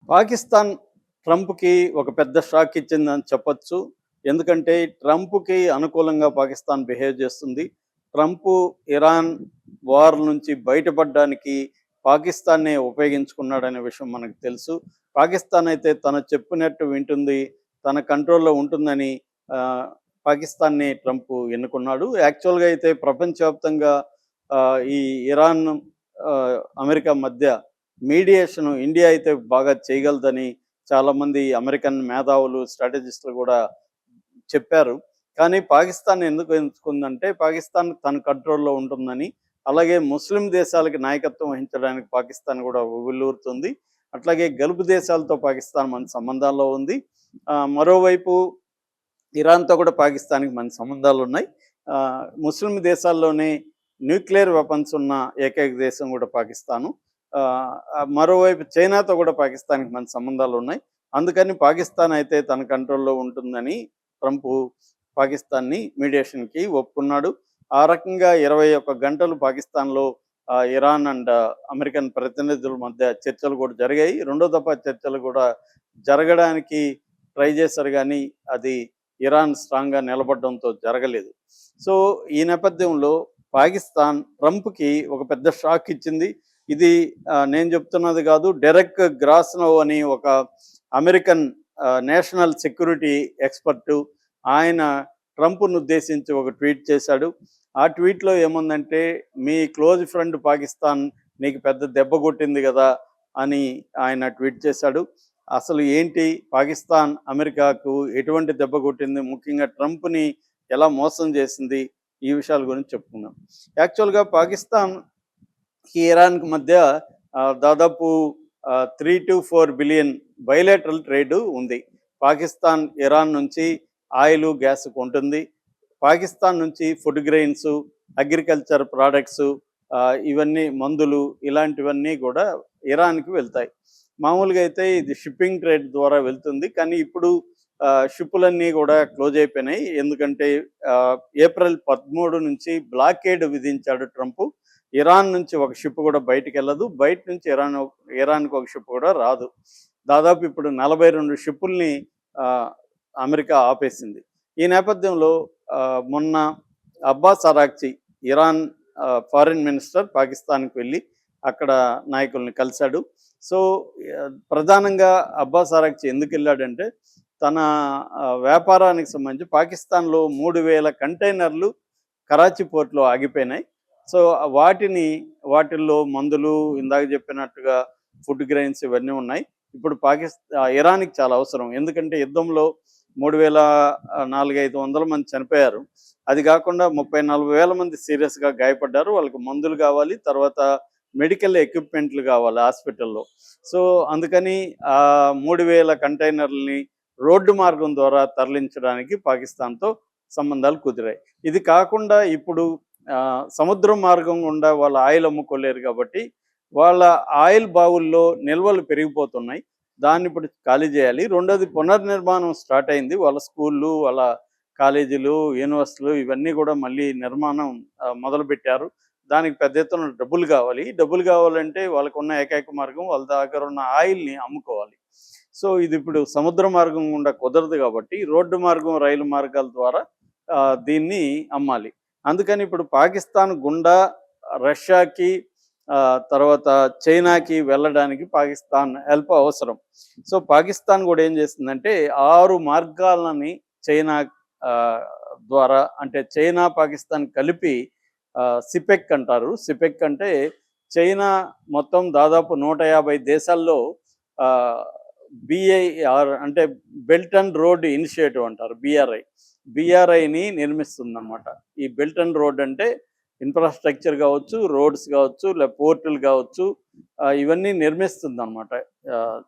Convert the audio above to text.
పాకిస్తాన్ ట్రంప్‌కి ఒక పెద్ద షాక్ ఇచ్చిందని చెప్పొచ్చు. ఎందుకంటే ట్రంప్‌కి అనుకూలంగా పాకిస్తాన్ బిహేవ్ చేస్తుంది. ట్రంప్ ఇరాన్ వార్ నుంచి బయటపడడానికి పాకిస్తాన్నే ఉపయోగించుకున్నాడనే విషయం మనకు తెలుసు. పాకిస్తాన్ అయితే తను చెప్పినట్టు వింటుంది. తన కంట్రోల్‌లో ఉంటుందని ఆహ్, పాకిస్తాన్‌ని ట్రంప్ ఎన్నుకున్నాడు. యాక్చువల్‌గా అయితే ప్రపంచవ్యాప్తంగా ఈ ఇరాన్ అమెరికా మధ్య మీడియేషన్ ఇండియా అయితే బాగా చేయగలదని చాలామంది అమెరికన్ మేధావులు, స్ట్రాటజిస్టులు కూడా చెప్పారు. కానీ పాకిస్తాన్ ఎందుకు ఎంచుకుందంటే పాకిస్తాన్ తన కంట్రోల్‌లో ఉంటుందని. అలాగే ముస్లిం దేశాలకి నాయకత్వం వహించడానికి పాకిస్తాన్ కూడా ఉవ్విళ్ళూరుతుంది. అట్లాగే గల్ఫ్ దేశాలతో పాకిస్తాన్ మంచి సంబంధాల్లో ఉంది. మరోవైపు ఇరాన్‌తో కూడా పాకిస్తాన్‌కి మంచి సంబంధాలున్నాయి. ముస్లిం దేశాల్లోనే న్యూక్లియర్ వెపన్స్ ఉన్న ఏకైక దేశం కూడా పాకిస్తాను. మరోవైపు చైనాతో కూడా పాకిస్తాన్‌కి మంచి సంబంధాలున్నాయి. అందుకని పాకిస్తాన్ అయితే తన కంట్రోల్‌లో ఉంటుందని ట్రంప్ పాకిస్తాన్‌ని మీడియేషన్‌కి ఒప్పుకున్నాడు. ఆ రకంగా 21 గంటలు పాకిస్తాన్‌లో ఇరాన్ అండ్ అమెరికన్ ప్రతినిధుల మధ్య చర్చలు కూడా జరిగాయి. రెండో దఫా చర్చలు కూడా జరగడానికి ట్రై చేశారు గానీ అది ఇరాన్ స్ట్రాంగ్‌గా నిలబడడంతో జరగలేదు. సో, ఈ నేపథ్యంలో పాకిస్తాన్ ట్రంప్‌కి ఒక పెద్ద షాక్ ఇచ్చింది. ఇది నేను చెప్తున్నది కాదు. డెరెక్ గ్రాస్నోవ్ అని ఒక అమెరికన్ నేషనల్ సెక్యూరిటీ ఎక్స్పర్టు. ఆయన ట్రంప్‌ను ఉద్దేశించి ఒక ట్వీట్ చేశాడు. ఆ ట్వీట్‌లో ఏముందంటే, "మీ క్లోజ్ ఫ్రెండ్ పాకిస్తాన్ నీకు పెద్ద దెబ్బ కొట్టింది కదా!" అని ఆయన ట్వీట్ చేశాడు. అసలు ఏంటి పాకిస్తాన్ అమెరికాకు ఎటువంటి దెబ్బ కొట్టింది? ముఖ్యంగా ట్రంప్‌ని ఎలా మోసం చేసింది? ఈ విషయాల గురించి చెప్పుకుందాం. యాక్చువల్‌గా పాకిస్తాన్‌కి ఇరాన్‌కి మధ్య దాదాపు 3-4 బిలియన్ బైలేటరల్ ట్రేడ్ ఉంది. పాకిస్తాన్ ఇరాన్ నుంచి ఆయిలు, గ్యాస్ కొంటుంది. పాకిస్తాన్ నుంచి ఫుడ్ గ్రెయిన్స్, అగ్రికల్చర్ ప్రొడక్ట్స్, ఇవన్నీ మందులు ఇలాంటివన్నీ కూడా ఇరాన్‌కి వెళ్తాయి. మామూలుగా అయితే ఇది షిప్పింగ్ ట్రేడ్ ద్వారా వెళ్తుంది. కానీ ఇప్పుడు షిప్పులన్నీ కూడా క్లోజ్ అయిపోయినాయి. ఎందుకంటే ఏప్రిల్ 13 నుంచి బ్లాకేడ్ విధించాడు ట్రంప్. ఇరాన్ నుంచి ఒక షిప్ కూడా బయటికెళ్ళదు. బయట నుంచి ఇరాన్‌కి ఒక షిప్ కూడా రాదు. దాదాపు ఇప్పుడు 42 షిప్పుల్ని అమెరికా ఆపేసింది. ఈ నేపథ్యంలో మొన్న అబ్బాస్ అరాక్చి ఇరాన్ ఫారిన్ మినిస్టర్ పాకిస్తాన్‌కి వెళ్ళి అక్కడ నాయకుల్ని కలిశాడు. సో, ప్రధానంగా అబ్బాస్ అరాక్చి ఎందుకెళ్ళాడంటే, తన వ్యాపారానికి సంబంధించి పాకిస్తాన్‌లో 3000 కంటైనర్లు కరాచీ పోర్ట్‌లో ఆగిపోయినాయి. సో, వాటిల్లో మందులు, ఇందాక చెప్పినట్టుగా ఫుడ్ గ్రెయిన్స్ ఇవన్నీ ఉన్నాయి. ఇప్పుడు ఇరాన్‌కి చాలా అవసరం. ఎందుకంటే యుద్ధంలో 4,500 మంది చనిపోయారు. అది కాకుండా 30-40 వేల మంది సీరియస్‌గా గాయపడ్డారు. వాళ్ళకి మందులు కావాలి. తర్వాత మెడికల్ ఎక్విప్‌మెంట్లు కావాలి హాస్పిటల్‌లో. సో, అందుకని 3,000 కంటైనర్లని రోడ్డు మార్గం ద్వారా తరలించడానికి పాకిస్తాన్‌తో సంబంధాలు కుదిరాయి. ఇది కాకుండా ఇప్పుడు సముద్ర మార్గం గుండా వాళ్ళు ఆయిల్ అమ్ముకోలేరు కాబట్టి, వాళ్ళ ఆయిల్ బావుల్లో నిల్వలు పెరిగిపోతున్నాయి. దాన్ని ఇప్పుడు ఖాళీ చేయాలి. రెండోది పునర్నిర్మాణం స్టార్ట్ అయింది. వాళ్ళ స్కూళ్ళు, వాళ్ళ కాలేజీలు, యూనివర్సిటీలు ఇవన్నీ కూడా మళ్ళీ నిర్మాణం మొదలుపెట్టారు. దానికి పెద్ద ఎత్తున డబ్బులు కావాలి. డబ్బులు కావాలంటే వాళ్ళకున్న ఏకైక మార్గం వాళ్ళ దగ్గర ఉన్న ఆయిల్‌ని అమ్ముకోవాలి. సో, ఇది ఇప్పుడు సముద్ర మార్గం గుండా కుదరదు కాబట్టి రోడ్డు మార్గం, రైలు మార్గాల ద్వారా దీన్ని అమ్మాలి. అందుకని ఇప్పుడు పాకిస్తాన్ గుండా రష్యాకి, తర్వాత చైనాకి వెళ్ళడానికి పాకిస్తాన్ హెల్ప్ అవసరం. సో, పాకిస్తాన్ కూడా ఏం చేస్తుందంటే 6 మార్గాలని చైనా ద్వారా, అంటే చైనా, పాకిస్తాన్ కలిపి సిపెక్ అంటారు. సిపెక్ అంటే చైనా మొత్తం దాదాపు 150 దేశాల్లో BIR అంటే బెల్ట్ అండ్ రోడ్ ఇనిషియేటివ్ అంటారు. BRIని నిర్మిస్తుందన్నమాట. ఈ బెల్ట్ అండ్ రోడ్ అంటే ఇన్ఫ్రాస్ట్రక్చర్ కావచ్చు, రోడ్స్ కావచ్చు, పోర్టులు కావచ్చు, ఇవన్నీ నిర్మిస్తుందన్నమాట